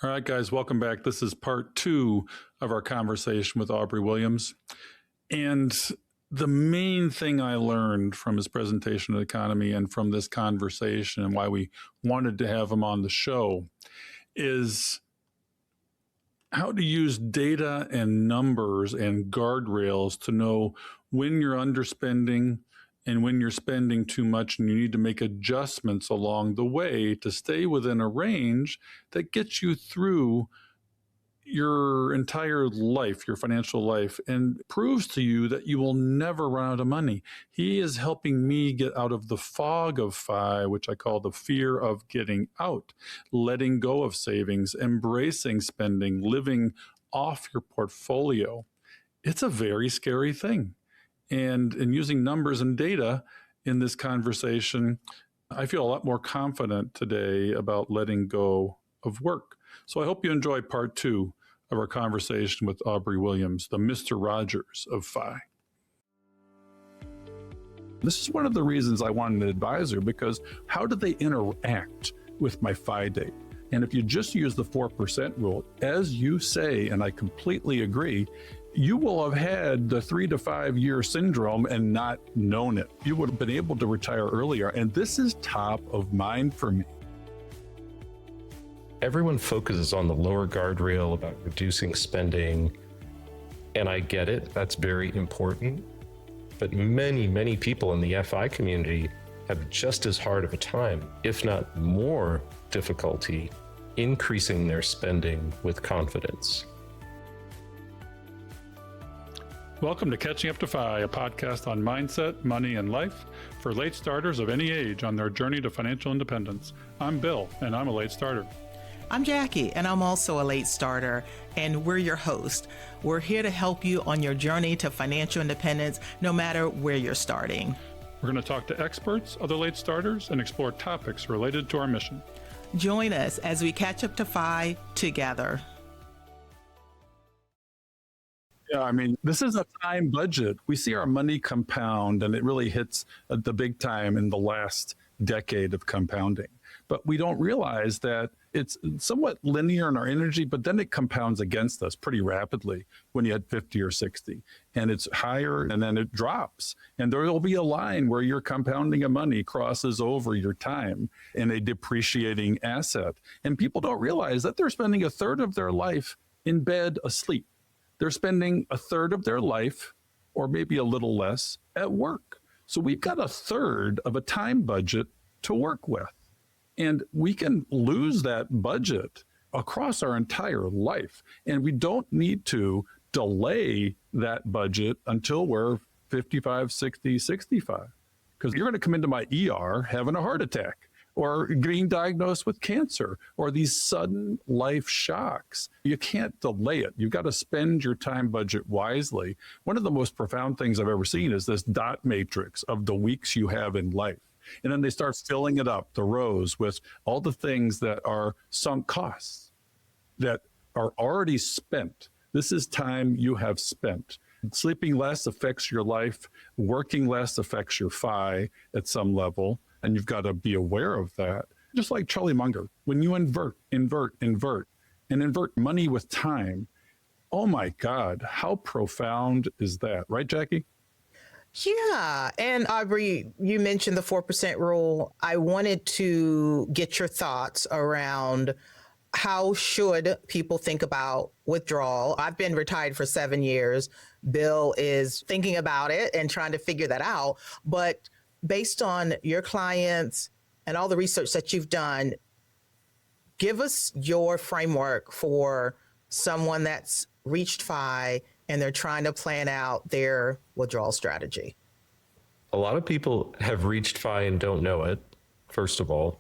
All right, guys, welcome back. This is part 2 of our conversation with Aubrey Williams. And the main thing I learned from his presentation of the economy and from this conversation and why we wanted to have him on the show is how to use data and numbers and guardrails to know when you're underspending and when you're spending too much and you need to make adjustments along the way to stay within a range that gets you through your entire life, your financial life, and proves to you that you will never run out of money. He is helping me get out of the fog of FI, which I call the fear of getting out, letting go of savings, embracing spending, living off your portfolio. It's a very scary thing. And in using numbers and data in this conversation, I feel a lot more confident today about letting go of work. So I hope you enjoy part 2 of our conversation with Aubrey Williams, the Mr. Rogers of FI. This is one of the reasons I wanted an advisor, because how do they interact with my FI date? And if you just use the 4% rule, as you say, and I completely agree, you will have had the 3 to 5 year syndrome and not known it. You would have been able to retire earlier. And this is top of mind for me. Everyone focuses on the lower guardrail about reducing spending. And I get it, that's very important. But many people in the FI community have just as hard of a time, if not more difficulty, increasing their spending with confidence. Welcome to Catching Up to FI, a podcast on mindset, money, and life for late starters of any age on their journey to financial independence. I'm Bill, and I'm a late starter. I'm Jackie, and I'm also a late starter, and we're your host. We're here to help you on your journey to financial independence, no matter where you're starting. We're going to talk to experts, other late starters, and explore topics related to our mission. Join us as we catch up to FI together. Yeah, I mean, this is a time budget. We see our money compound, and it really hits the big time in the last decade of compounding. But we don't realize that it's somewhat linear in our energy, but then it compounds against us pretty rapidly when you hit 50 or 60. And it's higher, and then it drops. And there will be a line where your compounding of money crosses over your time in a depreciating asset. And people don't realize that they're spending a third of their life in bed asleep. They're spending a third of their life, or maybe a little less, at work. So we've got a third of a time budget to work with. And we can lose that budget across our entire life. And we don't need to delay that budget until we're 55, 60, 65. Because you're going to come into my ER having a heart attack, or being diagnosed with cancer, or these sudden life shocks. You can't delay it. You've got to spend your time budget wisely. One of the most profound things I've ever seen is this dot matrix of the weeks you have in life. And then they start filling it up, the rows, with all the things that are sunk costs that are already spent. This is time you have spent. Sleeping less affects your life. Working less affects your FI at some level. And you've got to be aware of that. Just like Charlie Munger, when you invert money with time, oh my God, how profound is that? Right, Jackie? Yeah. And Aubrey, you mentioned the 4% rule. I wanted to get your thoughts around how should people think about withdrawal. I've been retired for 7 years. Bill is thinking about it and trying to figure that out. But based on your clients and all the research that you've done, give us your framework for someone that's reached FI and they're trying to plan out their withdrawal strategy. A lot of people have reached FI and don't know it, first of all.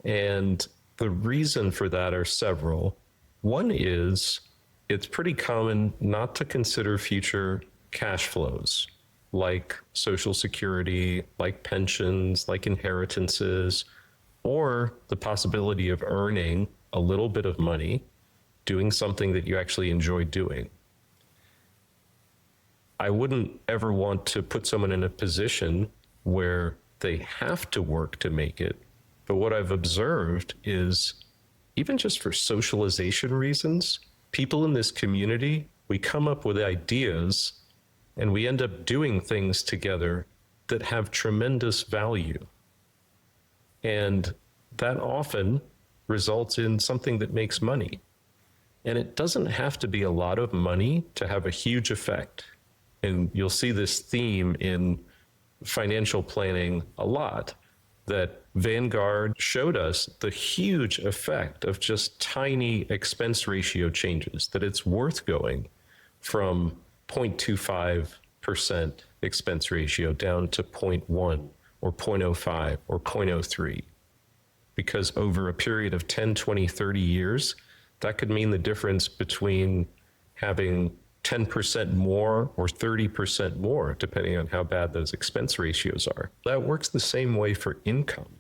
And the reason for that are several. One is it's pretty common not to consider future cash flows, like Social Security, like pensions, like inheritances, or the possibility of earning a little bit of money doing something that you actually enjoy doing. I wouldn't ever want to put someone in a position where they have to work to make it. But what I've observed is even just for socialization reasons, people in this community, we come up with ideas and we end up doing things together that have tremendous value. And that often results in something that makes money. And it doesn't have to be a lot of money to have a huge effect. And you'll see this theme in financial planning a lot, that Vanguard showed us the huge effect of just tiny expense ratio changes, that it's worth going from 0.25% expense ratio down to 0.1 or 0.05 or 0.03. Because over a period of 10, 20, 30 years, that could mean the difference between having 10% more or 30% more, depending on how bad those expense ratios are. That works the same way for income.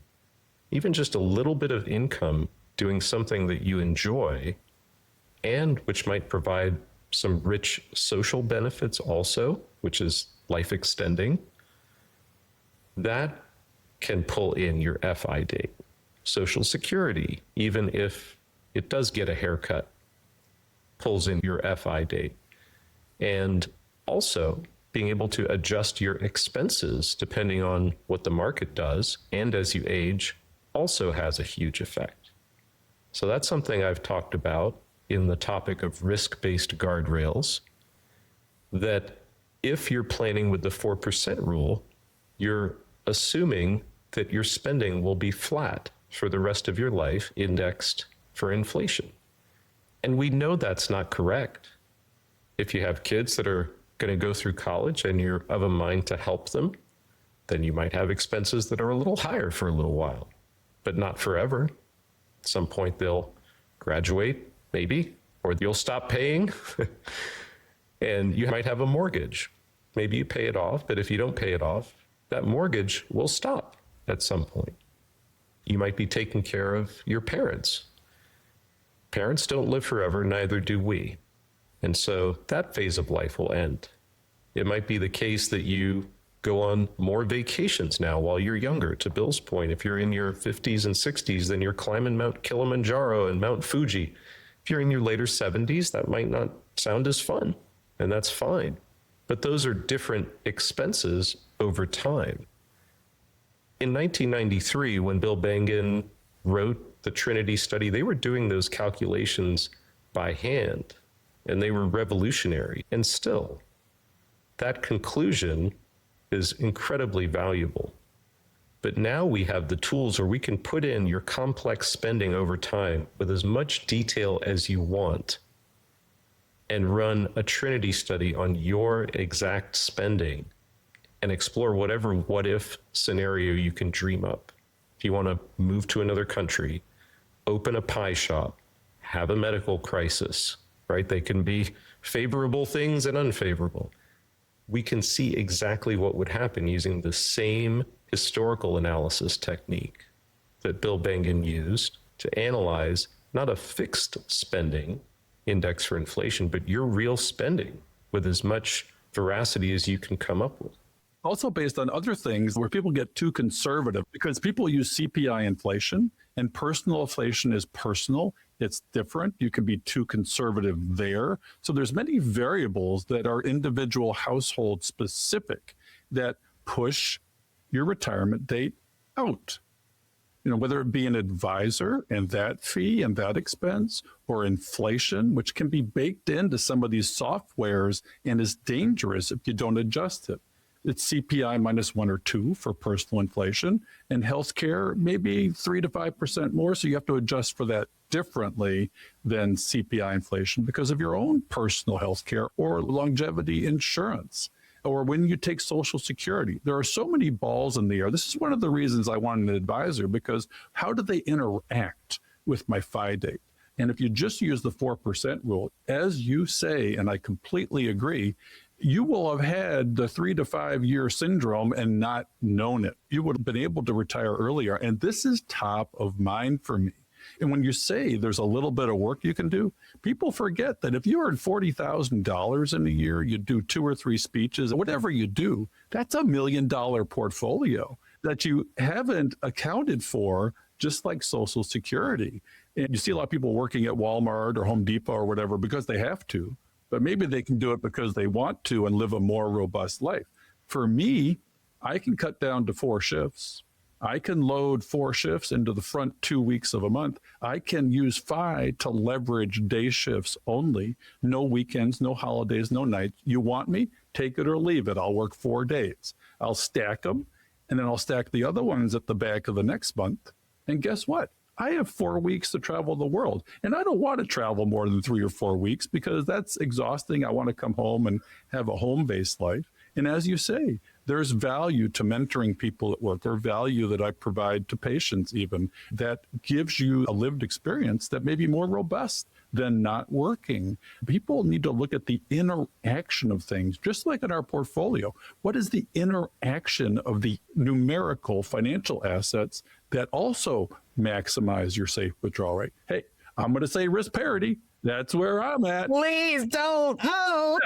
Even just a little bit of income doing something that you enjoy and which might provide some rich social benefits also, which is life extending, that can pull in your FI date. Social Security, even if it does get a haircut, pulls in your FI date. And also being able to adjust your expenses depending on what the market does and as you age also has a huge effect. So that's something I've talked about in the topic of risk-based guardrails, that if you're planning with the 4% rule, you're assuming that your spending will be flat for the rest of your life, indexed for inflation. And we know that's not correct. If you have kids that are going to go through college and you're of a mind to help them, then you might have expenses that are a little higher for a little while, but not forever. At some point they'll graduate, maybe, or you'll stop paying and you might have a mortgage. Maybe you pay it off, but if you don't pay it off, that mortgage will stop at some point. You might be taking care of your parents. Parents don't live forever, neither do we. And so that phase of life will end. It might be the case that you go on more vacations now while you're younger. To Bill's point, if you're in your 50s and 60s, then you're climbing Mount Kilimanjaro and Mount Fuji. If you're in your later 70s, that might not sound as fun, and that's fine. But those are different expenses over time. In 1993, when Bill Bengen wrote the Trinity study, they were doing those calculations by hand, and they were revolutionary. And still, that conclusion is incredibly valuable. But now we have the tools where we can put in your complex spending over time with as much detail as you want and run a Trinity study on your exact spending and explore whatever what-if scenario you can dream up. If you want to move to another country, open a pie shop, have a medical crisis, right? They can be favorable things and unfavorable. We can see exactly what would happen using the same historical analysis technique that Bill Bengen used to analyze not a fixed spending index for inflation, but your real spending with as much veracity as you can come up with. Also based on other things where people get too conservative because people use CPI inflation and personal inflation is personal. It's different. You can be too conservative there. So there's many variables that are individual household specific that push your retirement date out. You know, whether it be an advisor and that fee and that expense, or inflation, which can be baked into some of these softwares and is dangerous if you don't adjust it. It's CPI minus 1 or 2 for personal inflation, and healthcare maybe 3 to 5% more. So you have to adjust for that differently than CPI inflation because of your own personal healthcare or longevity insurance, or when you take Social Security. There are so many balls in the air. This is one of the reasons I wanted an advisor, because how do they interact with my FI date? And if you just use the 4% rule, as you say, and I completely agree, you will have had the 3 to 5 year syndrome and not known it. You would have been able to retire earlier. And this is top of mind for me. And when you say there's a little bit of work you can do, people forget that if you earn $40,000 in a year, you do 2 or 3 speeches, whatever you do, that's $1 million portfolio that you haven't accounted for just like Social Security. And you see a lot of people working at Walmart or Home Depot or whatever because they have to, but maybe they can do it because they want to and live a more robust life. For me, I can cut down to 4 shifts. I can load 4 shifts into the front 2 weeks of a month. I can use Fi to leverage day shifts only, no weekends, no holidays, no nights. You want me? Take it or leave it. I'll work 4 days. I'll stack them, and then I'll stack the other ones at the back of the next month. And guess what? I have 4 weeks to travel the world, and I don't want to travel more than 3 or 4 weeks because that's exhausting. I want to come home and have a home-based life. And as you say, there's value to mentoring people at work. There's value that I provide to patients even that gives you a lived experience that may be more robust than not working. People need to look at the interaction of things, just like in our portfolio. What is the interaction of the numerical financial assets that also maximize your safe withdrawal rate? Hey, I'm going to say risk parity. That's where I'm at. Please don't. Oh.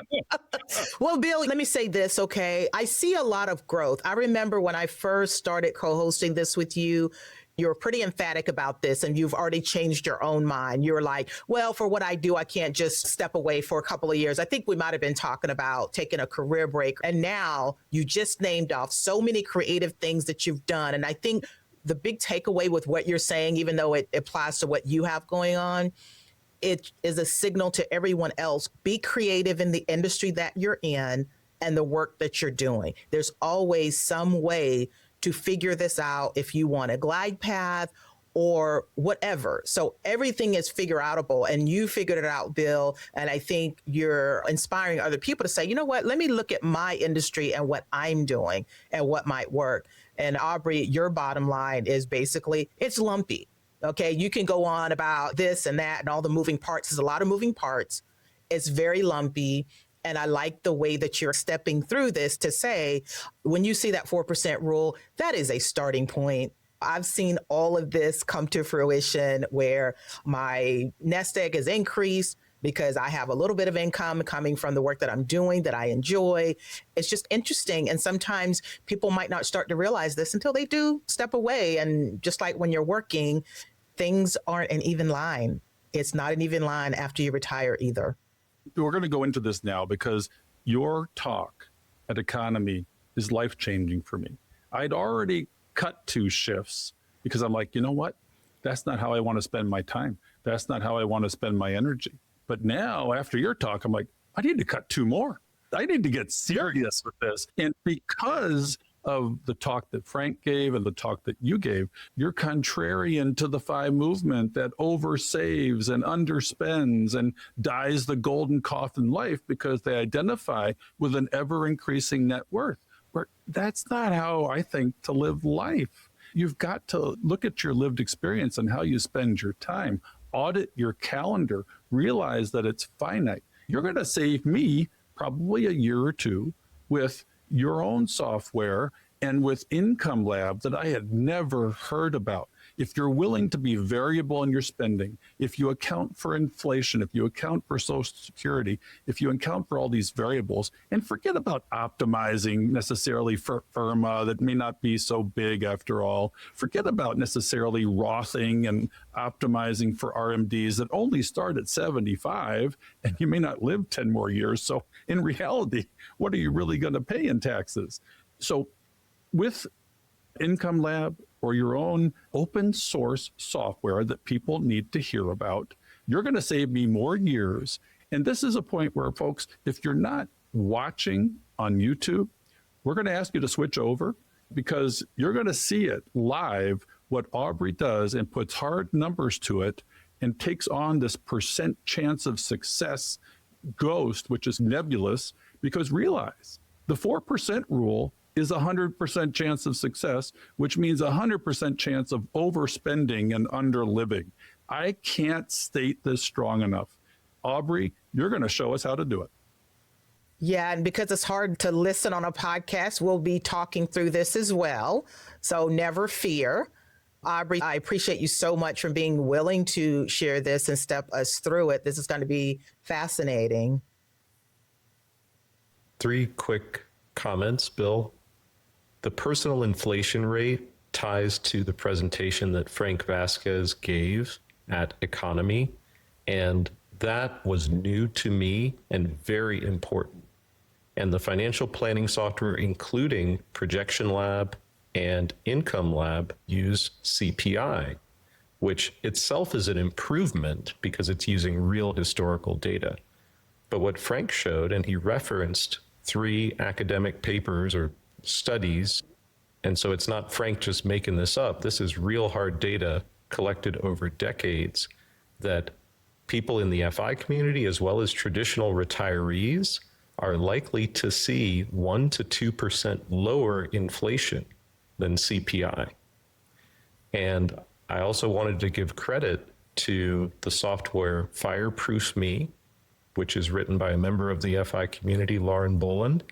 Well, Bill, let me say this, okay? I see a lot of growth. I remember when I first started co-hosting this with you, you were pretty emphatic about this, and you've already changed your own mind. You're like, well, for what I do, I can't just step away for a couple of years. I think we might have been talking about taking a career break. And now you just named off so many creative things that you've done. And I think the big takeaway with what you're saying, even though it applies to what you have going on, it is a signal to everyone else. Be creative in the industry that you're in and the work that you're doing. There's always some way to figure this out if you want a glide path or whatever. So everything is figure outable, and you figured it out, Bill. And I think you're inspiring other people to say, you know what, let me look at my industry and what I'm doing and what might work. And Aubrey, your bottom line is basically it's lumpy. Okay, you can go on about this and that and all the moving parts. There's a lot of moving parts. It's very lumpy. And I like the way that you're stepping through this to say, when you see that 4% rule, that is a starting point. I've seen all of this come to fruition where my nest egg has increased because I have a little bit of income coming from the work that I'm doing that I enjoy. It's just interesting. And sometimes people might not start to realize this until they do step away. And just like when you're working, things aren't an even line. It's not an even line after you retire either. We're going to go into this now because your talk at Economy is life-changing for me. I'd already cut 2 shifts because I'm like, you know what? That's not how I want to spend my time. That's not how I want to spend my energy. But now, after your talk, I'm like, I need to cut 2 more. I need to get serious with this. And because of the talk that Frank gave and the talk that you gave, you're contrarian to the FI movement that oversaves and underspends and dies the golden coffin life because they identify with an ever-increasing net worth. But that's not how I think to live life. You've got to look at your lived experience and how you spend your time. Audit your calendar. Realize that it's finite. You're going to save me probably a year or 2 with your own software and with Income Lab that I had never heard about. If you're willing to be variable in your spending, if you account for inflation, if you account for Social Security, if you account for all these variables, and forget about optimizing necessarily for FIRMA that may not be so big after all, forget about necessarily Rothing and optimizing for RMDs that only start at 75 and you may not live 10 more years. So in reality, what are you really going to pay in taxes? So with Income Lab or your own open source software that people need to hear about, you're going to save me more years. And this is a point where, folks, if you're not watching on YouTube, we're going to ask you to switch over because you're going to see it live, what Aubrey does and puts hard numbers to it and takes on this percent chance of success ghost, which is nebulous, because realize the 4% rule is 100% chance of success, which means 100% chance of overspending and underliving. I can't state this strong enough. Aubrey, you're going to show us how to do it. Yeah, and because it's hard to listen on a podcast, we'll be talking through this as well. So never fear. Aubrey, I appreciate you so much for being willing to share this and step us through it. This is going to be fascinating. 3 quick comments, Bill. The personal inflation rate ties to the presentation that Frank Vasquez gave at Economy. And that was new to me and very important. And the financial planning software, including Projection Lab and Income Lab, use CPI, which itself is an improvement because it's using real historical data. But what Frank showed, and he referenced 3 academic papers or studies, and so it's not Frank just making this up. This is real hard data collected over decades that people in the FI community, as well as traditional retirees, are likely to see 1% to 2% lower inflation than CPI. And I also wanted to give credit to the software Fireproof Me, which is written by a member of the FI community, Lauren Boland.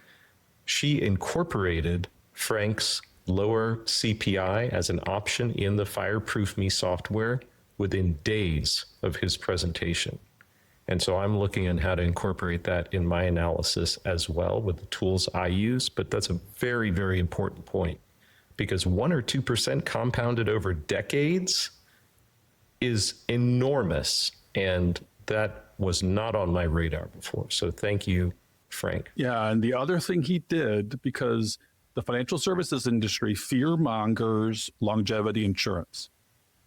She incorporated Frank's lower CPI as an option in the Fireproof Me software within days of his presentation. And so I'm looking at how to incorporate that in my analysis as well with the tools I use. But that's a very, very important point, because 1% or 2% compounded over decades is enormous. And that was not on my radar before. So thank you, Frank. Yeah. And the other thing he did, because the financial services industry fear mongers longevity insurance.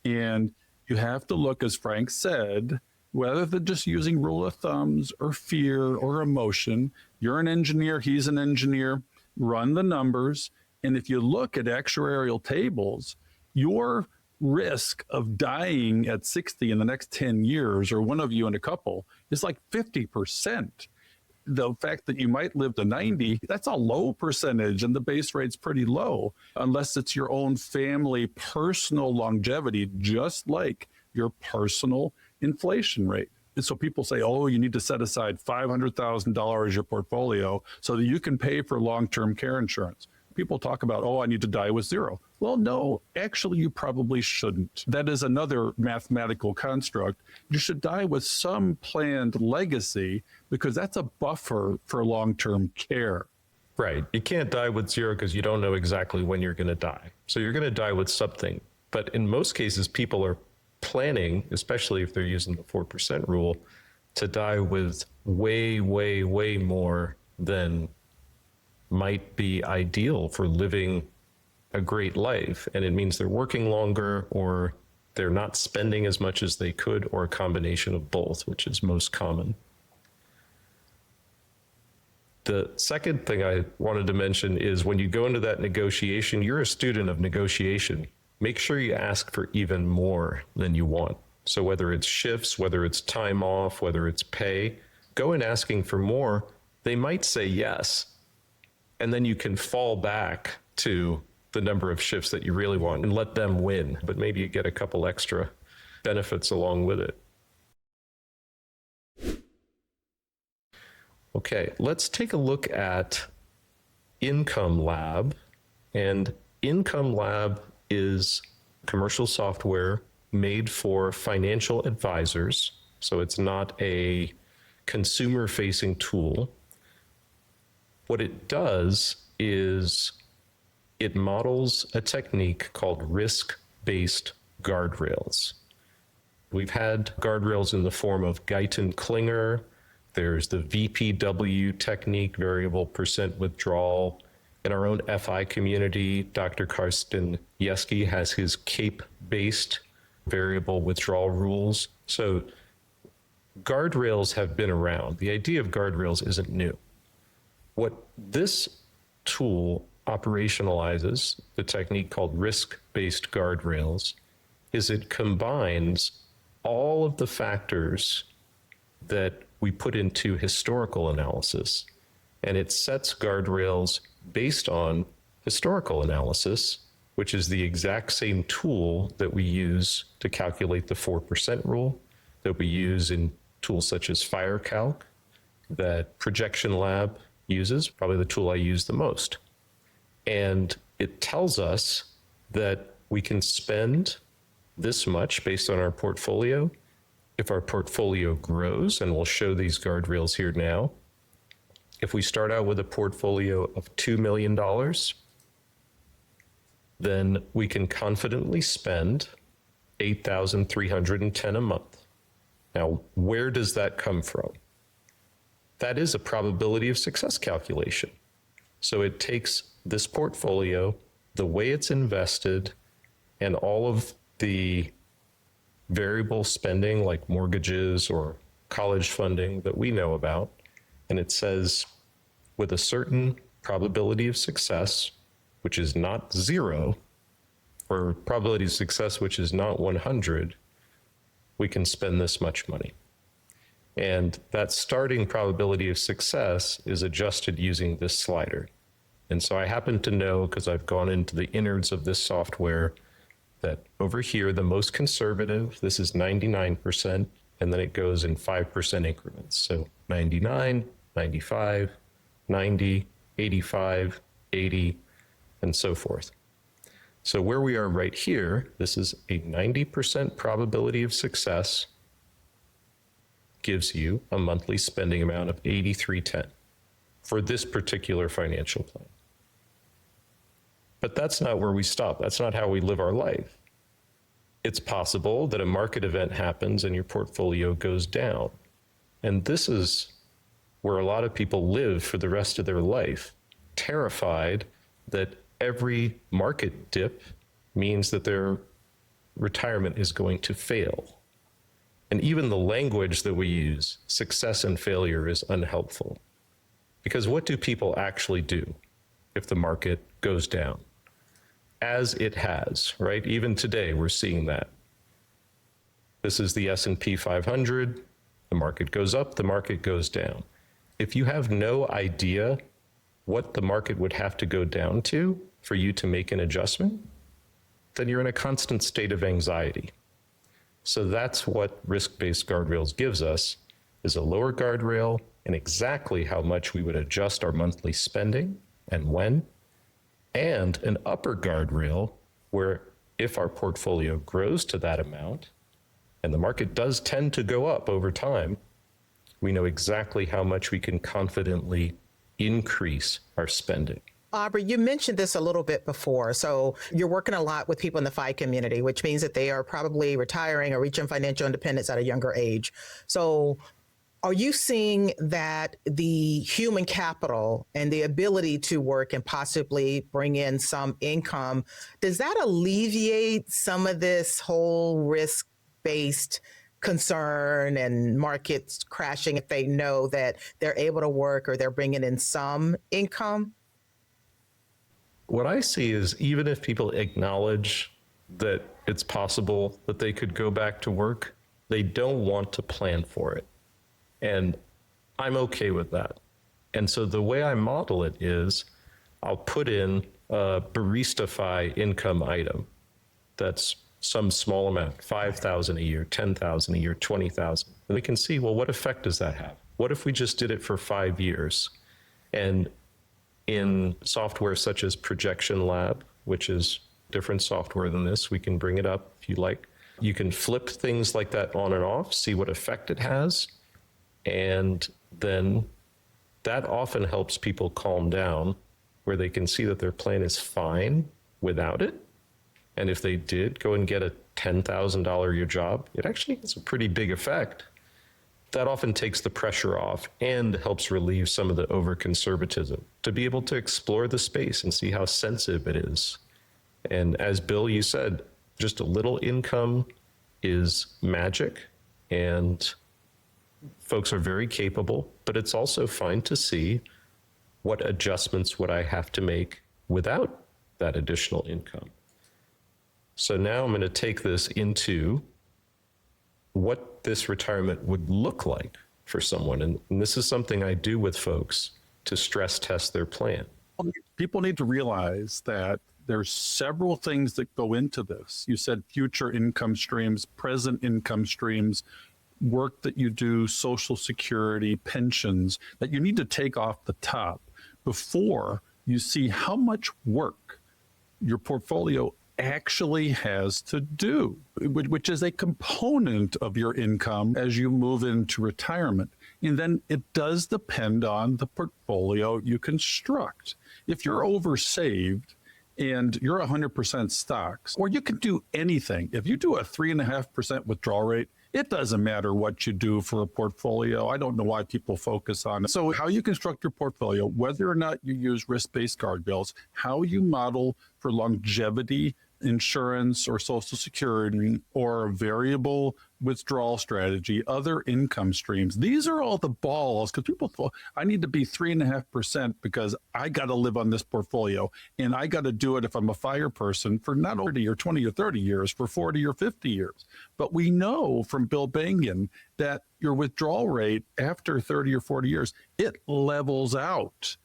And you have to look, as Frank said, whether they're just using rule of thumbs or fear or emotion. You're an engineer, he's an engineer, run the numbers. And if you look at actuarial tables, your risk of dying at 60 in the next 10 years, or one of you in a couple, is like 50%. The fact that you might live to 90, that's a low percentage, and the base rate's pretty low, unless it's your own family personal longevity, just like your personal inflation rate. And so people say, oh, you need to set aside $500,000 your portfolio so that you can pay for long-term care insurance. People talk about, oh, I need to die with zero. Well, no, actually, you probably shouldn't. That is another mathematical construct. You should die with some planned legacy, because that's a buffer for long-term care. Right. You can't die with zero because you don't know exactly when you're going to die. So you're going to die with something. But in most cases, people are planning, especially if they're using the 4% rule, to die with way, way, way more than might be ideal for living a great life. And it means they're working longer, or they're not spending as much as they could, or a combination of both, which is most common. The second thing I wanted to mention is when you go into that negotiation, you're a student of negotiation. Make sure you ask for even more than you want. So whether it's shifts, whether it's time off, whether it's pay, go in asking for more. They might say yes. And then you can fall back to the number of shifts that you really want and let them win. But maybe you get a couple extra benefits along with it. Okay, let's take a look at Income Lab. And Income Lab is commercial software made for financial advisors. So it's not a consumer-facing tool. What it does is it models a technique called risk-based guardrails. We've had guardrails in the form of Guyton Klinger. There's the VPW technique, variable percent withdrawal. In our own FI community, Dr. Karsten Yeski has his CAPE-based variable withdrawal rules. So guardrails have been around. The idea of guardrails isn't new. What this tool operationalizes, the technique called risk-based guardrails, is it combines all of the factors that we put into historical analysis, and it sets guardrails based on historical analysis, which is the exact same tool that we use to calculate the 4% rule, that we use in tools such as FireCalc, that Projection Lab uses, probably the tool I use the most. And it tells us that we can spend this much based on our portfolio. If our portfolio grows, and we'll show these guardrails here now, if we start out with a portfolio of $2 million, then we can confidently spend $8,310 a month. Now, where does that come from? That is a probability of success calculation. So it takes this portfolio, the way it's invested, and all of the variable spending like mortgages or college funding that we know about, and it says with a certain probability of success, which is not 0, or probability of success which is not 100, we can spend this much money. And that starting probability of success is adjusted using this slider. And so I happen to know, because I've gone into the innards of this software, that over here, the most conservative, this is 99%, and then it goes in 5% increments. So 99, 95, 90, 85, 80, and so forth. So where we are right here, this is a 90% probability of success, gives you a monthly spending amount of $83.10 for this particular financial plan. But that's not where we stop. That's not how we live our life. It's possible that a market event happens and your portfolio goes down. And this is where a lot of people live for the rest of their life, terrified that every market dip means that their retirement is going to fail. And even the language that we use, success and failure, is unhelpful. Because what do people actually do if the market goes down? As it has, right? Even today, we're seeing that. This is the S&P 500. The market goes up, the market goes down. If you have no idea what the market would have to go down to for you to make an adjustment, then you're in a constant state of anxiety. So that's what risk-based guardrails gives us, is a lower guardrail and exactly how much we would adjust our monthly spending and when, and an upper guardrail where if our portfolio grows to that amount, and the market does tend to go up over time, we know exactly how much we can confidently increase our spending. Aubrey, you mentioned this a little bit before. So you're working a lot with people in the FI community, which means that they are probably retiring or reaching financial independence at a younger age. So are you seeing that the human capital and the ability to work and possibly bring in some income, does that alleviate some of this whole risk-based concern and markets crashing if they know that they're able to work or they're bringing in some income? What I see is even if people acknowledge that it's possible that they could go back to work, they don't want to plan for it. And I'm okay with that. And so the way I model it is I'll put in a Baristify income item that's some small amount, 5,000 a year, 10,000 a year, 20,000. And we can see, well, what effect does that have? What if we just did it for 5 years? And in software such as Projection Lab, which is different software than this, we can bring it up if you like. You can flip things like that on and off, see what effect it has. And then that often helps people calm down, where they can see that their plan is fine without it. And if they did go and get a $10,000 a year job, it actually has a pretty big effect. That often takes the pressure off and helps relieve some of the over-conservatism to be able to explore the space and see how sensitive it is. And as Bill, you said, just a little income is magic, and folks are very capable, but it's also fine to see what adjustments would I have to make without that additional income. So now I'm going to take this into what this retirement would look like for someone. And this is something I do with folks to stress test their plan. People need to realize that there's several things that go into this. You said future income streams, present income streams, work that you do, Social Security, pensions, that you need to take off the top before you see how much work your portfolio actually has to do, which is a component of your income as you move into retirement. And then it does depend on the portfolio you construct. If you're oversaved and you're 100% stocks, or you can do anything. If you do a 3.5% withdrawal rate, it doesn't matter what you do for a portfolio. I don't know why people focus on it. So how you construct your portfolio, whether or not you use risk-based guardrails, how you model for longevity insurance or Social Security or variable withdrawal strategy, other income streams. These are all the balls because people thought I need to be 3.5% because I got to live on this portfolio and I got to do it if I'm a fire person for not 30 or 20 or 30 years, for 40 or 50 years. But we know from Bill Bengen that your withdrawal rate after 30 or 40 years, it levels out.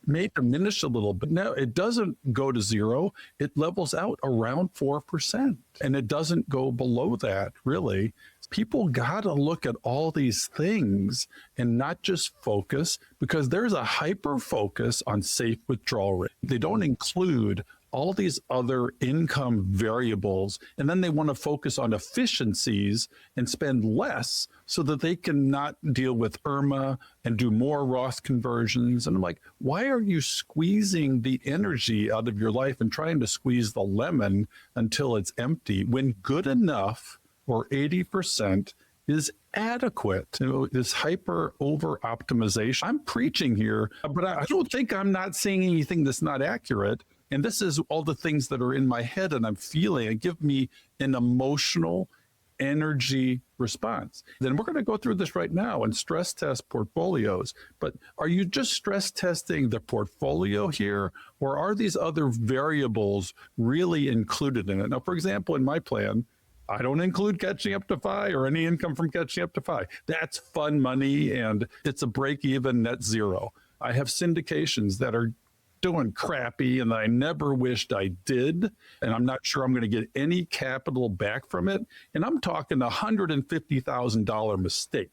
May diminish a little bit. No, it doesn't go to zero. It levels out around 4%. And it doesn't go below that, really. People got to look at all these things and not just focus, because there's a hyper focus on safe withdrawal rate. They don't include all these other income variables, and then they want to focus on efficiencies and spend less so that they can not deal with IRMA and do more Roth conversions. And I'm like, why are you squeezing the energy out of your life and trying to squeeze the lemon until it's empty when good enough or 80% is adequate? You know, this hyper over optimization. I'm preaching here, but I don't think I'm not saying anything that's not accurate. And this is all the things that are in my head and I'm feeling. It gives me an emotional energy response. Then we're going to go through this right now and stress test portfolios. But are you just stress testing the portfolio here, or are these other variables really included in it? Now, for example, in my plan, I don't include catching up to FI or any income from catching up to FI. That's fun money and it's a break even net zero. I have syndications that are doing crappy and I never wished I did, and I'm not sure I'm going to get any capital back from it. And I'm talking $150,000 mistake.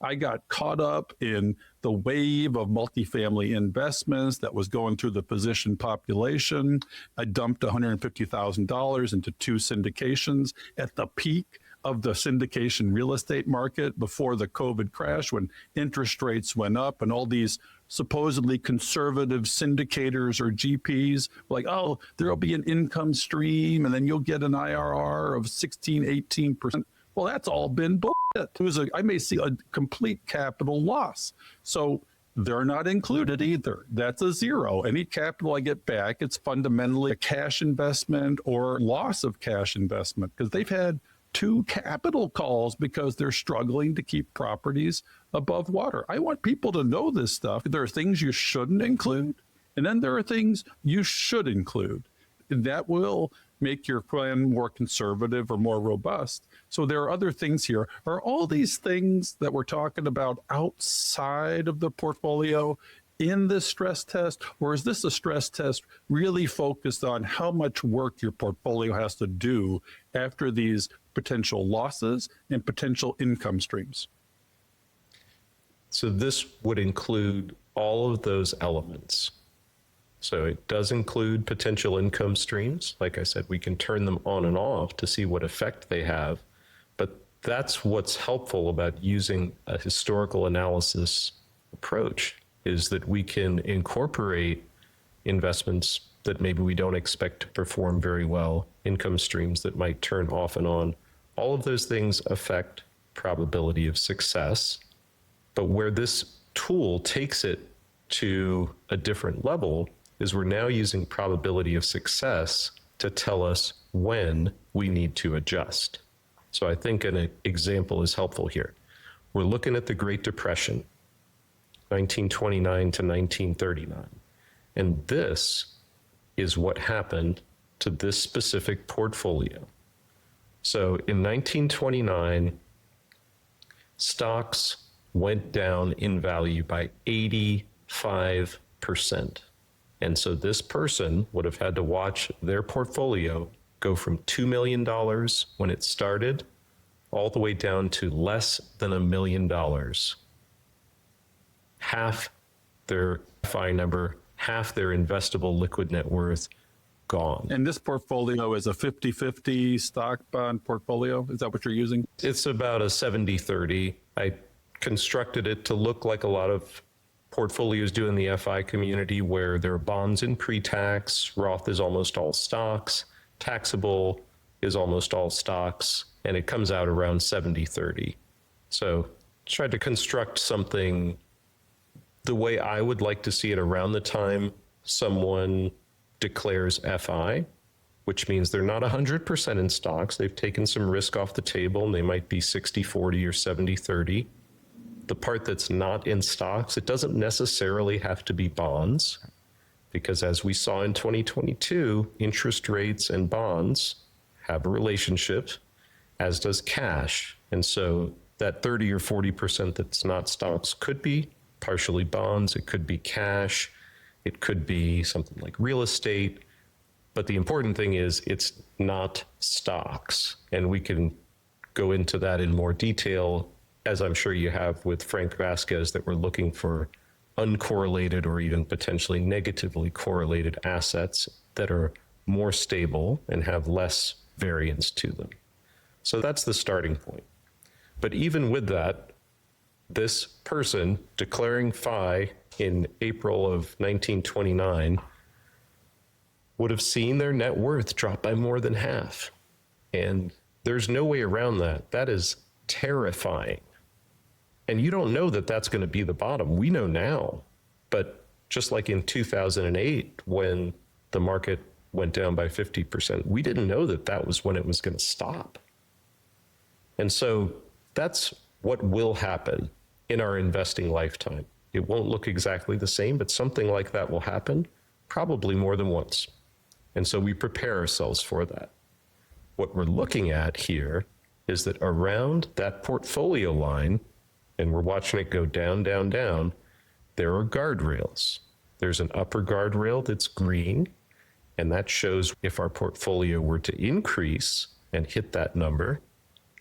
I got caught up in the wave of multifamily investments that was going through the physician population. I dumped $150,000 into 2 syndications at the peak of the syndication real estate market before the COVID crash, when interest rates went up and all these supposedly conservative syndicators or GPs like, oh, there'll be an income stream and then you'll get an IRR of 16, 18%. Well, that's all been bullshit. I may see a complete capital loss. So they're not included either. That's a zero. Any capital I get back, it's fundamentally a cash investment or loss of cash investment, because they've had 2 capital calls because they're struggling to keep properties above water. I want people to know this stuff. There are things you shouldn't include, and then there are things you should include. That will make your plan more conservative or more robust. So there are other things here. Are all these things that we're talking about outside of the portfolio in this stress test, or is this a stress test really focused on how much work your portfolio has to do after these potential losses and potential income streams? So this would include all of those elements. So it does include potential income streams. Like I said, we can turn them on and off to see what effect they have. But that's what's helpful about using a historical analysis approach, is that we can incorporate investments that maybe we don't expect to perform very well, income streams that might turn off and on. All of those things affect probability of success. But where this tool takes it to a different level is we're now using probability of success to tell us when we need to adjust. So I think an example is helpful here. We're looking at the Great Depression, 1929 to 1939. And this is what happened to this specific portfolio. So in 1929, stocks went down in value by 85%. And so this person would have had to watch their portfolio go from $2 million when it started all the way down to less than $1 million. Half their FI number, half their investable liquid net worth gone. And this portfolio is a 50-50 stock bond portfolio. Is that what you're using? It's about a 70-30. I constructed it to look like a lot of portfolios do in the FI community where there are bonds in pre-tax, Roth is almost all stocks, taxable is almost all stocks, and it comes out around 70-30. So try to construct something the way I would like to see it around the time someone declares FI, which means they're not 100% in stocks. They've taken some risk off the table and they might be 60-40 or 70-30. The part that's not in stocks, it doesn't necessarily have to be bonds, because as we saw in 2022, interest rates and bonds have a relationship, as does cash. And so that 30 or 40% that's not stocks could be partially bonds, it could be cash, it could be something like real estate. But the important thing is it's not stocks. And we can go into that in more detail, as I'm sure you have with Frank Vasquez, that we're looking for uncorrelated or even potentially negatively correlated assets that are more stable and have less variance to them. So that's the starting point. But even with that, this person declaring FI in April of 1929 would have seen their net worth drop by more than half. And there's no way around that. That is terrifying. And you don't know that that's going to be the bottom. We know now. But just like in 2008, when the market went down by 50%, we didn't know that that was when it was going to stop. And so that's what will happen in our investing lifetime. It won't look exactly the same, but something like that will happen, probably more than once. And so we prepare ourselves for that. What we're looking at here is that around that portfolio line, and we're watching it go down, down, down, there are guardrails. There's an upper guardrail that's green, and that shows if our portfolio were to increase and hit that number,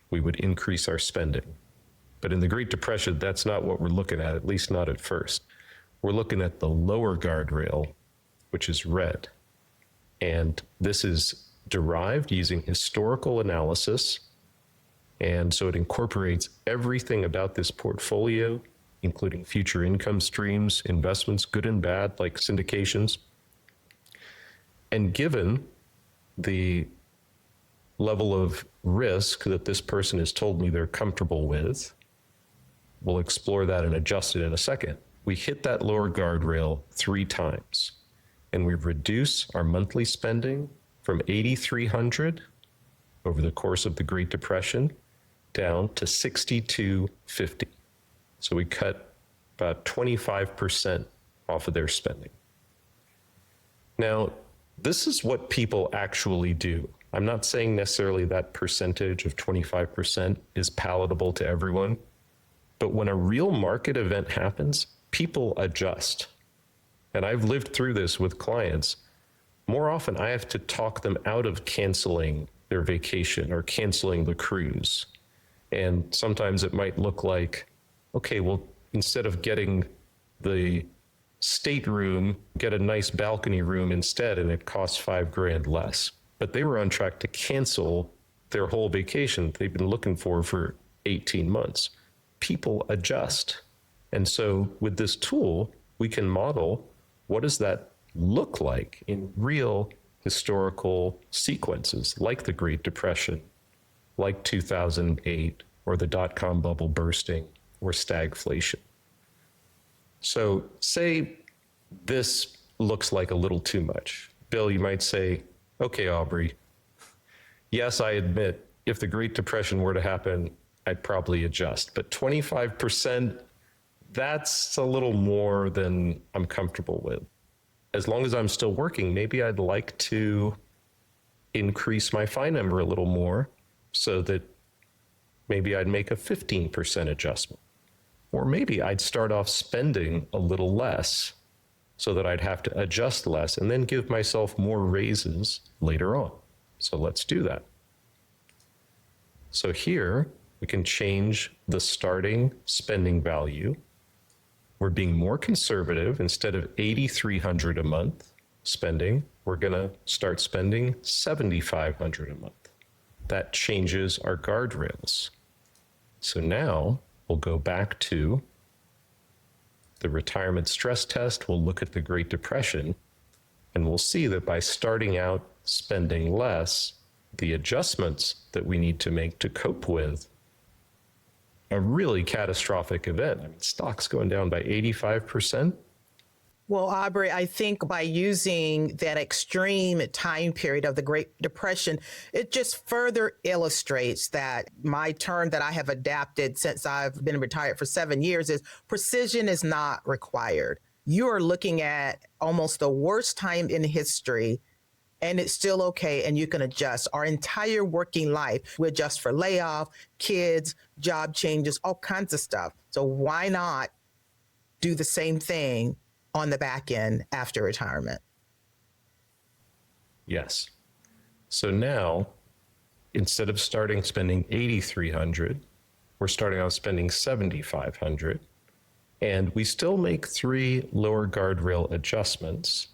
we would increase our spending. But in the Great Depression, that's not what we're looking at least not at first. We're looking at the lower guardrail, which is red. And this is derived using historical analysis. And so it incorporates everything about this portfolio, including future income streams, investments, good and bad, like syndications. And given the level of risk that this person has told me they're comfortable with, we'll explore that and adjust it in a second. We hit that lower guardrail 3 times, and we reduce our monthly spending from $8,300 over the course of the Great Depression down to $6,250. So we cut about 25% off of their spending. Now, this is what people actually do. I'm not saying necessarily that percentage of 25% is palatable to everyone, but when a real market event happens, people adjust. And I've lived through this with clients. More often, I have to talk them out of canceling their vacation or canceling the cruise. And sometimes it might look like, okay, well, instead of getting the stateroom, get a nice balcony room instead, and it costs $5,000 less. But they were on track to cancel their whole vacation they've been looking for 18 months. People adjust. And so with this tool, we can model what does that look like in real historical sequences, like the Great Depression, like 2008, or the dot-com bubble bursting, or stagflation. So say this looks like a little too much. Bill, you might say, okay, Aubrey, yes, I admit if the Great Depression were to happen, I'd probably adjust. But 25%, that's a little more than I'm comfortable with. As long as I'm still working, maybe I'd like to increase my FI number a little more so that maybe I'd make a 15% adjustment. Or maybe I'd start off spending a little less so that I'd have to adjust less and then give myself more raises later on. So let's do that. So here we can change the starting spending value. We're being more conservative. Instead of $8,300 a month spending, we're going to start spending $7,500 a month. That changes our guardrails. So now we'll go back to The retirement stress test will look at the Great Depression, and we'll see that by starting out spending less, the adjustments that we need to make to cope with a really catastrophic event. I mean, stocks going down by 85%. Well, Aubrey, I think by using that extreme time period of the Great Depression, it just further illustrates that my term that I have adapted since I've been retired for 7 years is precision is not required. You are looking at almost the worst time in history, and it's still okay, and you can adjust. Our entire working life, we adjust for layoff, kids, job changes, all kinds of stuff. So why not do the same thing on the back end after retirement? Yes. So now, instead of spending 8,300, we're starting out spending 7,500, and we still make 3 lower guardrail adjustments,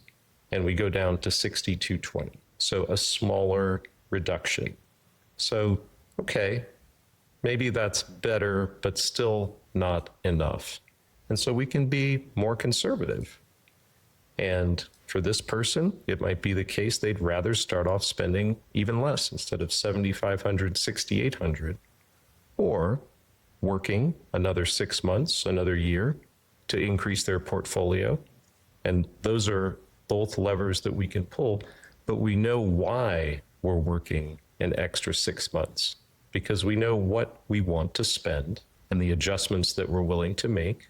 and we go down to 6,220. So a smaller reduction. So, okay, maybe that's better, but still not enough. And so we can be more conservative. And for this person, it might be the case they'd rather start off spending even less instead of 7,500, 6,800, or working another 6 months, another year to increase their portfolio. And those are both levers that we can pull, but we know why we're working an extra 6 months because we know what we want to spend and the adjustments that we're willing to make.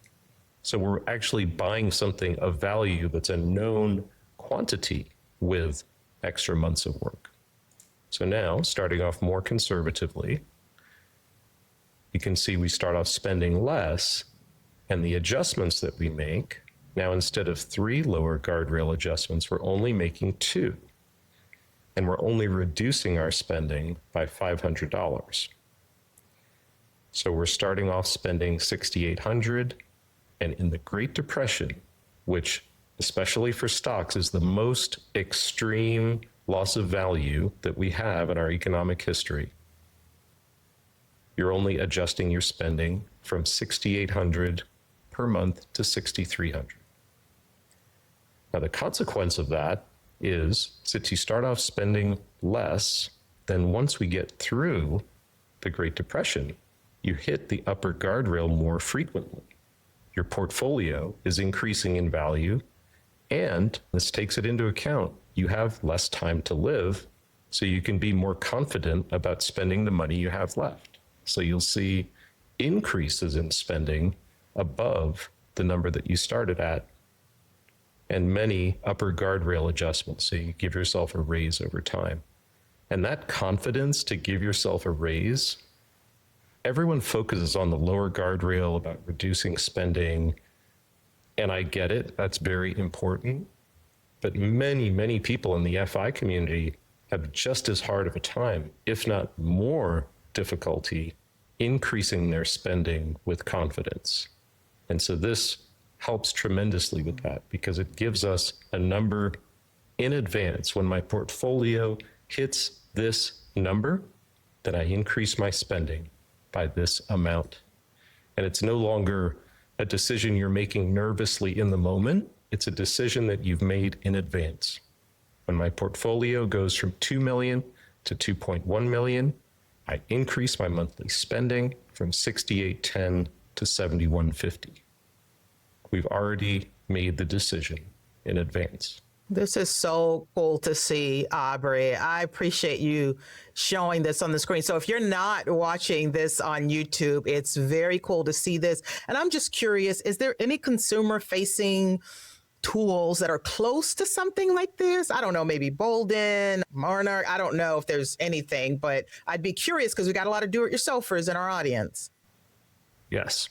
So we're actually buying something of value that's a known quantity with extra months of work. So now, starting off more conservatively, you can see we start off spending less, and the adjustments that we make, now instead of 3 lower guardrail adjustments, we're only making 2. And we're only reducing our spending by $500. So we're starting off spending 6,800. And in the Great Depression, which especially for stocks is the most extreme loss of value that we have in our economic history, you're only adjusting your spending from 6,800 per month to 6,300. Now, the consequence of that is since you start off spending less, then once we get through the Great Depression, you hit the upper guardrail more frequently. Your portfolio is increasing in value, and this takes it into account. You have less time to live, so you can be more confident about spending the money you have left. So you'll see increases in spending above the number that you started at, and many upper guardrail adjustments. So you give yourself a raise over time. And that confidence to give yourself a raise, everyone focuses on the lower guardrail about reducing spending. And I get it, that's very important. But many, many people in the FI community have just as hard of a time, if not more difficulty, increasing their spending with confidence. And so this helps tremendously with that because it gives us a number in advance. When my portfolio hits this number, then I increase my spending by this amount. And it's no longer a decision you're making nervously in the moment. It's a decision that you've made in advance. When my portfolio goes from 2 million to 2.1 million, I increase my monthly spending from 6,810 to 7,150. We've already made the decision in advance. This is so cool to see, Aubrey. I appreciate you showing this on the screen. So if you're not watching this on YouTube, it's very cool to see this. And I'm just curious, is there any consumer-facing tools that are close to something like this? I don't know, maybe Bolden, Monarch. I don't know if there's anything, but I'd be curious because we got a lot of do-it-yourselfers in our audience. Yes.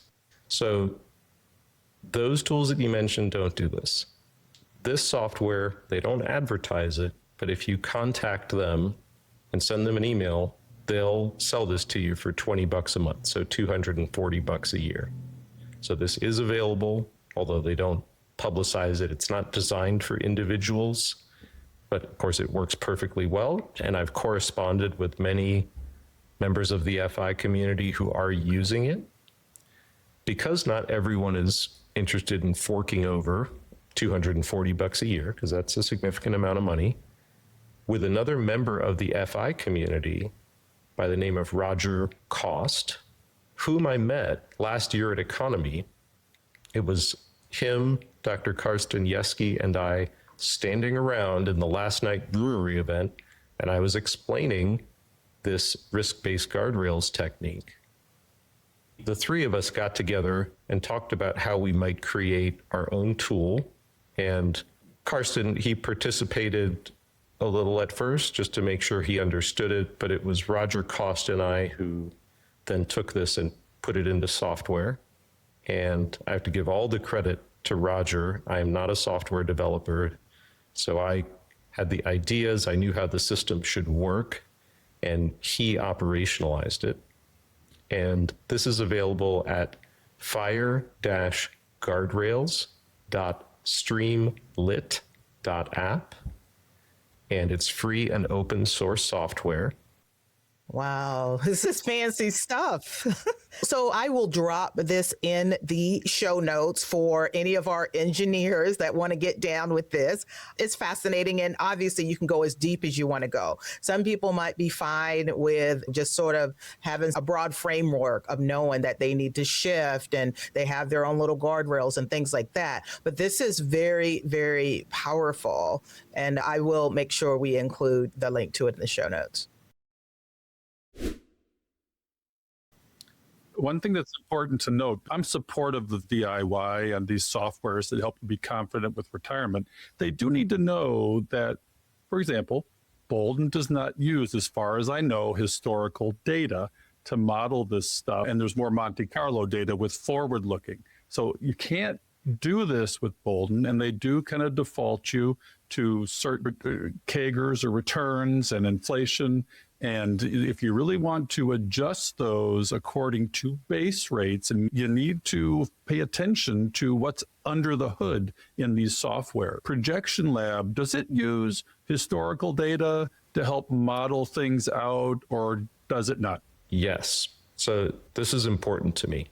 So those tools that you mentioned don't do this. This software, they don't advertise it, but if you contact them and send them an email, they'll sell this to you for $20 a month, so $240 a year. So this is available, although they don't publicize it. It's not designed for individuals, but of course it works perfectly well. And I've corresponded with many members of the FI community who are using it. because not everyone is interested in forking over $240 a year, because that's a significant amount of money, with another member of the FI community by the name of Roger Cost, whom I met last year at Economy. It was him, Dr. Karsten Yeske, and I standing around in the last night brewery event, and I was explaining this risk-based guardrails technique. The three of us got together and talked about how we might create our own tool. And Karsten, he participated a little at first just to make sure he understood it, but it was Roger Cost and I who then took this and put it into software. And I have to give all the credit to Roger. I am not a software developer, so I had the ideas, I knew how the system should work, and he operationalized it. And this is available at fire-guardrails.streamlit.app, and it's free and open source software. Wow, this is fancy stuff. So I will drop this in the show notes for any of our engineers that want to get down with this. It's fascinating. And obviously you can go as deep as you want to go. Some people might be fine with just sort of having a broad framework of knowing that they need to shift and they have their own little guardrails and things like that. But this is very, very powerful. And I will make sure we include the link to it in the show notes. One thing that's important to note, I'm supportive of DIY and these softwares that help you be confident with retirement. They do need to know that, for example, Bolden does not use, as far as I know, historical data to model this stuff. And there's more Monte Carlo data with forward looking. So you can't do this with Bolden, and they do kind of default you to certain CAGRs or returns and inflation. And if you really want to adjust those according to base rates, and you need to pay attention to what's under the hood in these software. Projection Lab, does it use historical data to help model things out, or does it not? Yes. So this is important to me.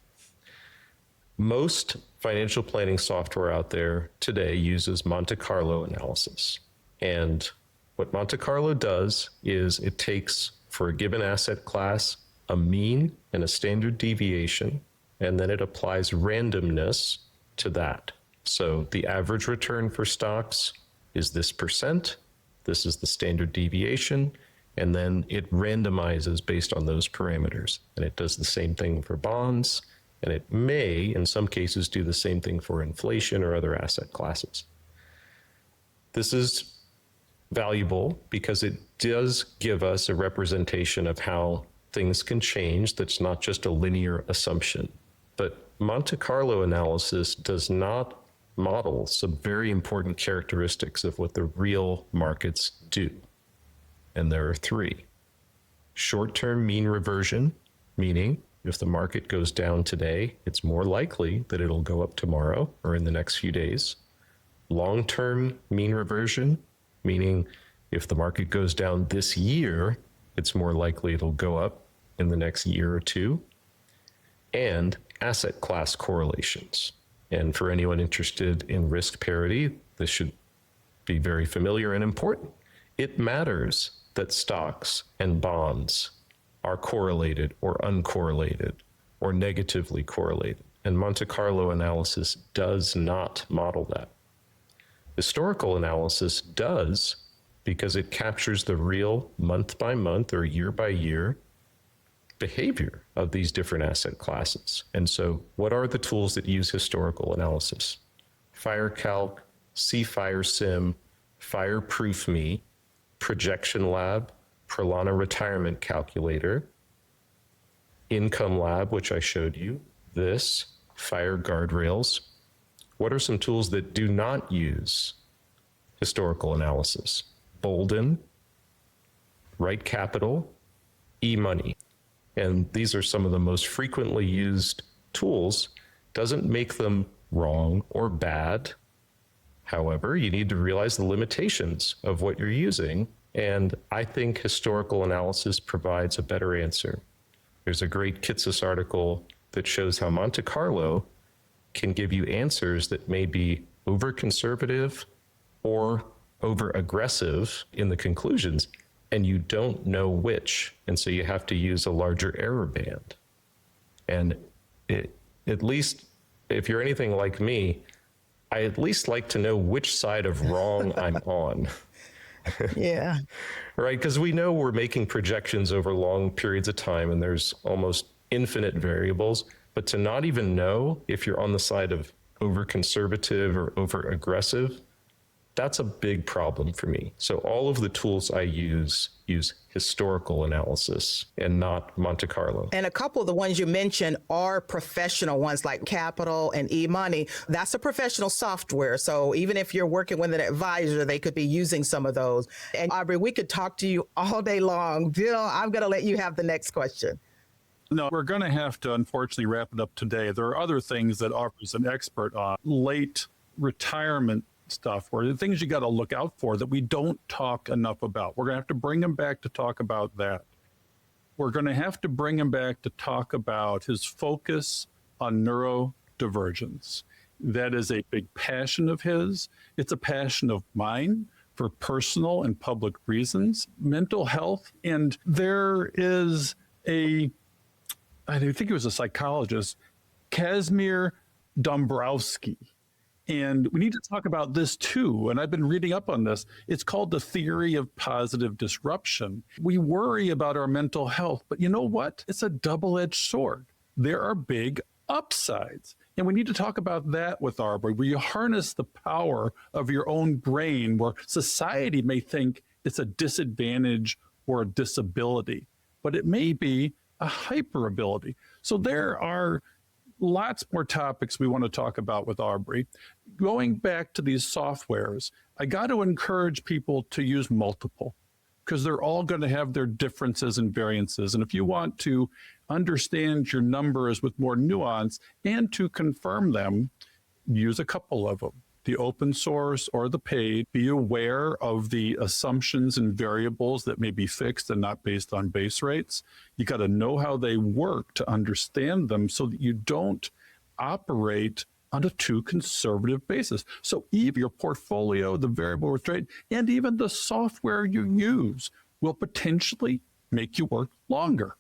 Most financial planning software out there today uses Monte Carlo analysis. And what Monte Carlo does is it takes, for a given asset class, a mean and a standard deviation, and then it applies randomness to that. So the average return for stocks is this percent, this is the standard deviation, and then it randomizes based on those parameters. And it does the same thing for bonds, and it may, in some cases, do the same thing for inflation or other asset classes. This is valuable because it does give us a representation of how things can change that's not just a linear assumption. But Monte Carlo analysis does not model some very important characteristics of what the real markets do. And there are three. Short-term mean reversion, meaning if the market goes down today, it's more likely that it'll go up tomorrow or in the next few days. Long-term mean reversion, meaning if the market goes down this year, it's more likely it'll go up in the next year or two. And asset class correlations. And for anyone interested in risk parity, this should be very familiar and important. It matters that stocks and bonds are correlated or uncorrelated or negatively correlated. And Monte Carlo analysis does not model that. Historical analysis does, because it captures the real month by month or year by year behavior of these different asset classes. And so what are the tools that use historical analysis? FireCalc, CFireSim, FireProofMe, Projection Lab, Prolana Retirement Calculator, Income Lab, which I showed you, this, Fire Guardrails. What are some tools that do not use historical analysis? Bolden, Right Capital, eMoney. And these are some of the most frequently used tools. Doesn't make them wrong or bad. However, you need to realize the limitations of what you're using. And I think historical analysis provides a better answer. There's a great Kitsis article that shows how Monte Carlo can give you answers that may be over conservative or over aggressive in the conclusions, and you don't know which. And so you have to use a larger error band. And at least if you're anything like me, I at least like to know which side of wrong I'm on. Yeah. Right? Because we know we're making projections over long periods of time and there's almost infinite variables. But to not even know if you're on the side of over conservative or over aggressive, that's a big problem for me. So all of the tools I use historical analysis and not Monte Carlo. And a couple of the ones you mentioned are professional ones like Capital and eMoney. That's a professional software. So even if you're working with an advisor, they could be using some of those. And Aubrey, we could talk to you all day long. Bill, I'm going to let you have the next question. No, we're going to have to unfortunately wrap it up today. There are other things that Aubrey's an expert on, late retirement stuff, or the things you got to look out for that we don't talk enough about. We're going to have to bring him back to talk about that. We're going to have to bring him back to talk about his focus on neurodivergence. That is a big passion of his. It's a passion of mine for personal and public reasons, mental health. And there is I think he was a psychologist, Kazimir Dombrowski. And we need to talk about this too. And I've been reading up on this. It's called the theory of positive disruption. We worry about our mental health, but you know what? It's a double-edged sword. There are big upsides. And we need to talk about that with Aubrey, where you harness the power of your own brain, where society may think it's a disadvantage or a disability, but it may be a hyperability. So there are lots more topics we want to talk about with Aubrey. Going back to these softwares, I got to encourage people to use multiple because they're all going to have their differences and variances. And if you want to understand your numbers with more nuance and to confirm them, use a couple of them, the open source or the paid. Be aware of the assumptions and variables that may be fixed and not based on base rates. You got to know how they work to understand them so that you don't operate on a too conservative basis. So even your portfolio, the variable rate, and even the software you use will potentially make you work longer.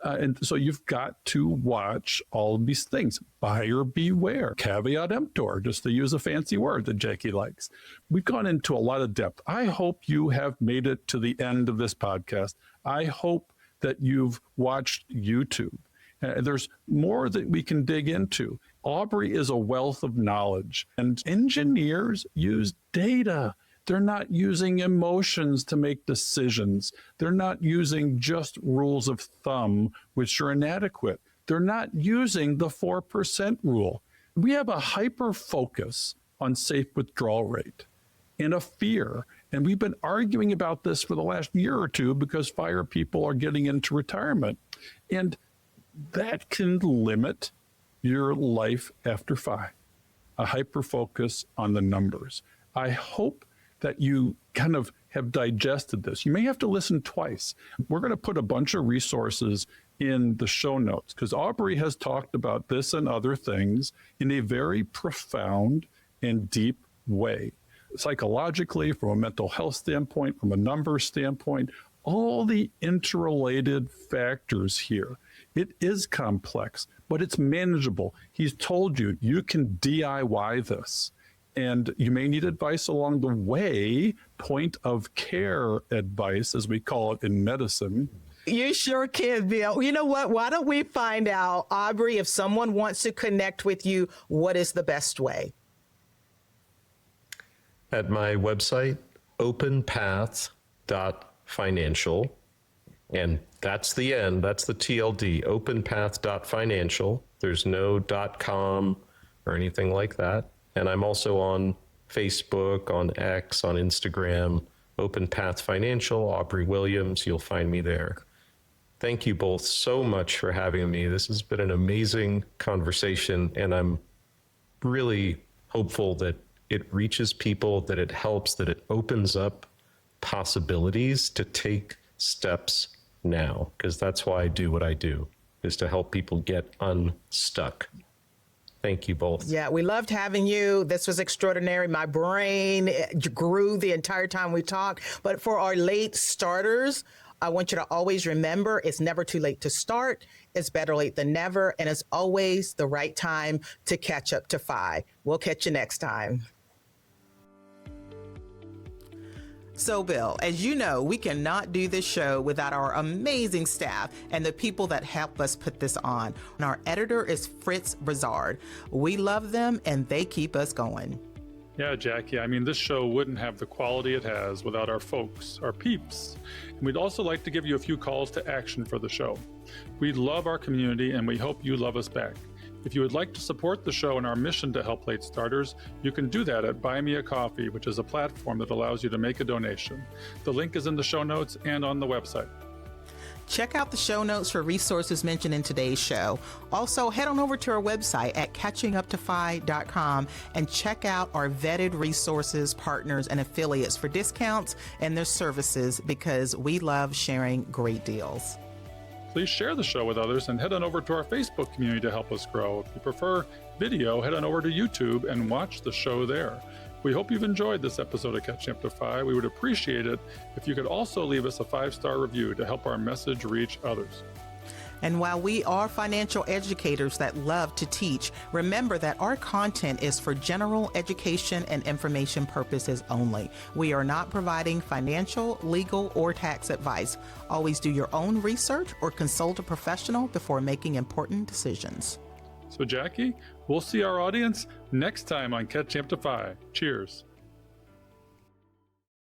And so you've got to watch all of these things. Buyer beware, caveat emptor, just to use a fancy word that Jackie likes. We've gone into a lot of depth. I hope you have made it to the end of this podcast. I hope that you've watched YouTube. There's more that we can dig into. Aubrey is a wealth of knowledge, and engineers use data. They're not using emotions to make decisions. They're not using just rules of thumb, which are inadequate. They're not using the 4% rule. We have a hyper focus on safe withdrawal rate and a fear. And we've been arguing about this for the last year or two because FIRE people are getting into retirement. And that can limit your life after FI, a hyper focus on the numbers. I hope that you kind of have digested this. You may have to listen twice. We're going to put a bunch of resources in the show notes because Aubrey has talked about this and other things in a very profound and deep way. Psychologically, from a mental health standpoint, from a numbers standpoint, all the interrelated factors here. It is complex, but it's manageable. He's told you, you can DIY this. And you may need advice along the way, point of care advice, as we call it in medicine. You sure can, Bill. You know what? Why don't we find out, Aubrey, if someone wants to connect with you, what is the best way? At my website, openpath.financial. And that's the end. That's the TLD, openpath.financial. There's no .com or anything like that. And I'm also on Facebook, on X, on Instagram, Open Path Financial, Aubrey Williams. You'll find me there. Thank you both so much for having me. This has been an amazing conversation, and I'm really hopeful that it reaches people, that it helps, that it opens up possibilities to take steps now, because that's why I do what I do. is to help people get unstuck. Thank you both. Yeah, we loved having you. This was extraordinary. My brain grew the entire time we talked. But for our late starters, I want you to always remember it's never too late to start. It's better late than never. And it's always the right time to catch up to FI. We'll catch you next time. So, Bill, as you know, we cannot do this show without our amazing staff and the people that help us put this on. And our editor is Fritz Brizard. We love them and they keep us going. Yeah, Jackie, I mean, this show wouldn't have the quality it has without our folks, our peeps. And we'd also like to give you a few calls to action for the show. We love our community and we hope you love us back. If you would like to support the show and our mission to help late starters, you can do that at Buy Me a Coffee, which is a platform that allows you to make a donation. The link is in the show notes and on the website. Check out the show notes for resources mentioned in today's show. Also, head on over to our website at catchinguptofi.com and check out our vetted resources, partners, and affiliates for discounts and their services because we love sharing great deals. Please share the show with others and head on over to our Facebook community to help us grow. If you prefer video, head on over to YouTube and watch the show there. We hope you've enjoyed this episode of Catching Up to FI. We would appreciate it if you could also leave us a 5-star review to help our message reach others. And while we are financial educators that love to teach, remember that our content is for general education and information purposes only. We are not providing financial, legal, or tax advice. Always do your own research or consult a professional before making important decisions. So, Jackie, we'll see our audience next time on Catching Up to FI. Cheers.